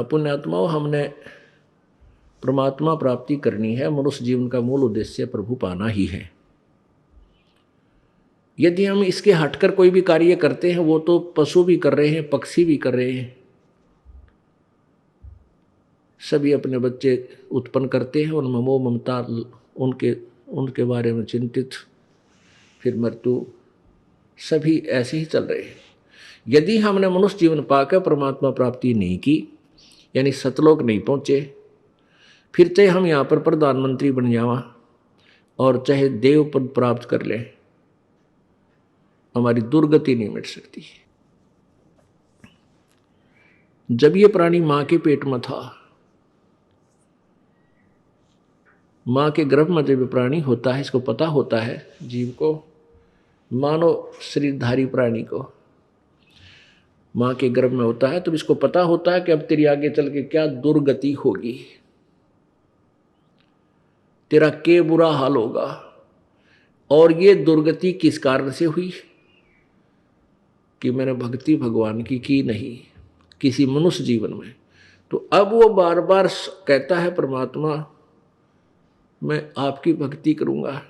पुण्यात्माओं, हमने परमात्मा प्राप्ति करनी है। मनुष्य जीवन का मूल उद्देश्य प्रभु पाना ही है। यदि हम इसके हटकर कोई भी कार्य करते हैं, वो तो पशु भी कर रहे हैं, पक्षी भी कर रहे हैं। सभी अपने बच्चे उत्पन्न करते हैं, उनमें मोह ममता, उनके बारे में चिंतित, फिर मृत्यु, सभी ऐसे ही चल रहे हैं। यदि हमने मनुष्य जीवन पाकर परमात्मा प्राप्ति नहीं की, यानी सतलोक नहीं पहुंचे, फिर चाहे हम यहाँ पर प्रधानमंत्री बन जावा और चाहे देव पद प्राप्त कर लें, हमारी दुर्गति नहीं मिट सकती। जब ये प्राणी मां के पेट में था, मां के गर्भ में जब प्राणी होता है, इसको पता होता है, जीव को, मानव शरीरधारी प्राणी को मां के गर्भ में होता है, तो इसको पता होता है कि अब तेरी आगे चल के क्या दुर्गति होगी, तेरा क्या बुरा हाल होगा। और ये दुर्गति किस कारण से हुई? कि मैंने भक्ति भगवान की नहीं, किसी मनुष्य जीवन में। तो अब वो बार बार कहता है, परमात्मा मैं आपकी भक्ति करूंगा,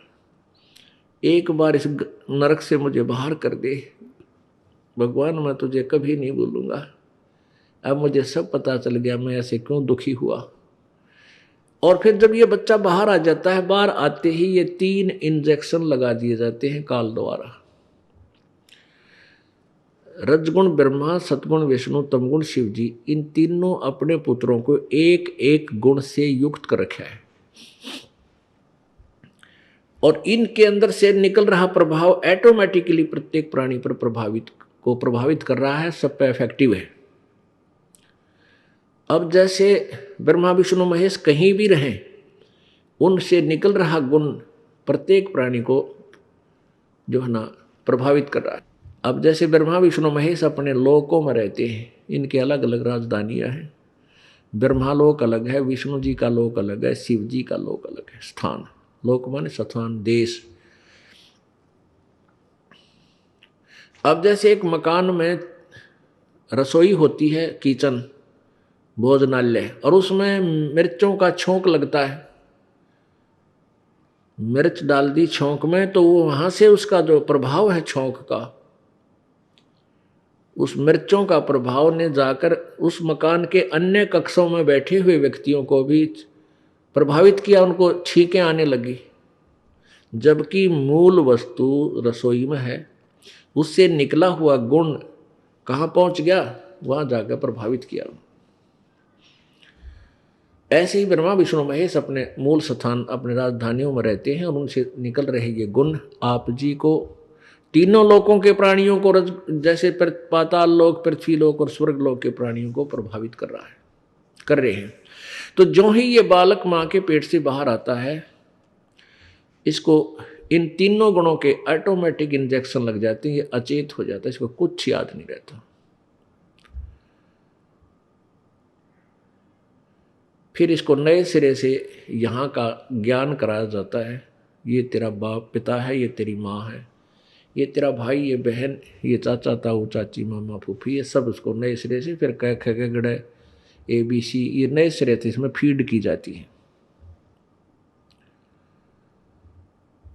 एक बार इस नरक से मुझे बाहर कर दे भगवान, मैं तुझे कभी नहीं भूलूंगा। अब मुझे सब पता चल गया मैं ऐसे क्यों दुखी हुआ। और फिर जब ये बच्चा बाहर आ जाता है, बाहर आते ही ये 3 इंजेक्शन लगा दिए जाते हैं काल द्वारा। रजगुण ब्रह्मा, सतगुण विष्णु, तमगुण शिव जी, इन तीनों अपने पुत्रों को एक एक गुण से युक्त कर रखा है। और इनके अंदर से निकल रहा प्रभाव ऑटोमेटिकली प्रत्येक प्राणी पर प्रभावित कर रहा है, सब पे इफेक्टिव है। अब जैसे ब्रह्मा विष्णु महेश कहीं भी रहें, उनसे निकल रहा गुण प्रत्येक प्राणी को जो है ना प्रभावित कर रहा है। अब जैसे ब्रह्मा विष्णु महेश अपने लोकों में रहते हैं, इनके अलग अलग राजधानियां हैं। ब्रह्मा लोक अलग है, विष्णु जी का लोक अलग है, शिव जी का लोक अलग है। स्थान, लोक माने स्थान, देश। अब जैसे एक मकान में रसोई होती है, किचन, भोजनालय, और उसमें मिर्चों का छोंक लगता है, मिर्च डाल दी छोंक में, तो वो वहां से उसका जो प्रभाव है छोंक का, उस मिर्चों का प्रभाव ने जाकर उस मकान के अन्य कक्षों में बैठे हुए व्यक्तियों को भी प्रभावित किया, उनको छींकें आने लगी। जबकि मूल वस्तु रसोई में है, उससे निकला हुआ गुण कहाँ पहुंच गया, वहां जाकर प्रभावित किया। ऐसे ही ब्रह्मा विष्णु महेश अपने मूल स्थान, अपने राजधानियों में रहते हैं, और उनसे निकल रहे ये गुण आप जी को, तीनों लोकों के प्राणियों को, जैसे पाताल लोक, पृथ्वी लोक और स्वर्ग लोक के प्राणियों को प्रभावित कर रहे हैं। तो जो ही ये बालक मां के पेट से बाहर आता है, इसको इन तीनों गुणों के ऑटोमेटिक इंजेक्शन लग जाते हैं, ये अचेत हो जाता है, इसको कुछ याद नहीं रहता। फिर इसको नए सिरे से यहाँ का ज्ञान कराया जाता है। ये तेरा बाप पिता है, ये तेरी माँ है, ये तेरा भाई, ये बहन, ये चाचा ताऊ चाची मामा फूफी, ये सब उसको नए सिरे से फिर क ख ग घ ABC, ये नए सिरे से इसमें फीड की जाती है।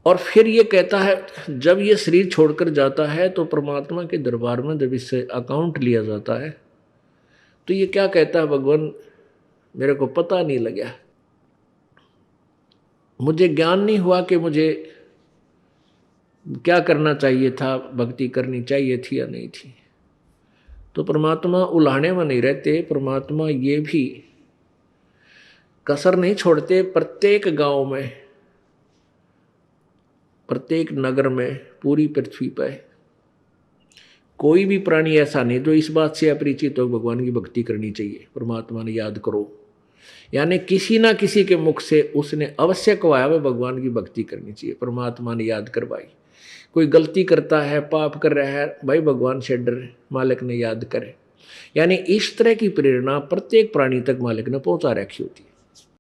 और फिर ये कहता है, जब ये शरीर छोड़कर जाता है तो परमात्मा के दरबार में जब इससे अकाउंट लिया जाता है, तो ये क्या कहता है, भगवान मेरे को पता नहीं लगा, मुझे ज्ञान नहीं हुआ कि मुझे क्या करना चाहिए था, भक्ति करनी चाहिए थी या नहीं थी। तो परमात्मा उलाहने में नहीं रहते, परमात्मा ये भी कसर नहीं छोड़ते। प्रत्येक गांव में, प्रत्येक नगर में, पूरी पृथ्वी पर कोई भी प्राणी ऐसा नहीं जो इस बात से अपरिचित हो भगवान की भक्ति करनी चाहिए, परमात्मा ने याद करो। यानी किसी ना किसी के मुख से उसने अवश्य कहा है भगवान की भक्ति करनी चाहिए, परमात्मा ने याद करवाई। कोई गलती करता है, पाप कर रहा है, भाई भगवान से डर, मालिक ने याद करे। यानी इस तरह की प्रेरणा प्रत्येक प्राणी तक मालिक ने पहुंचा रखी होती है।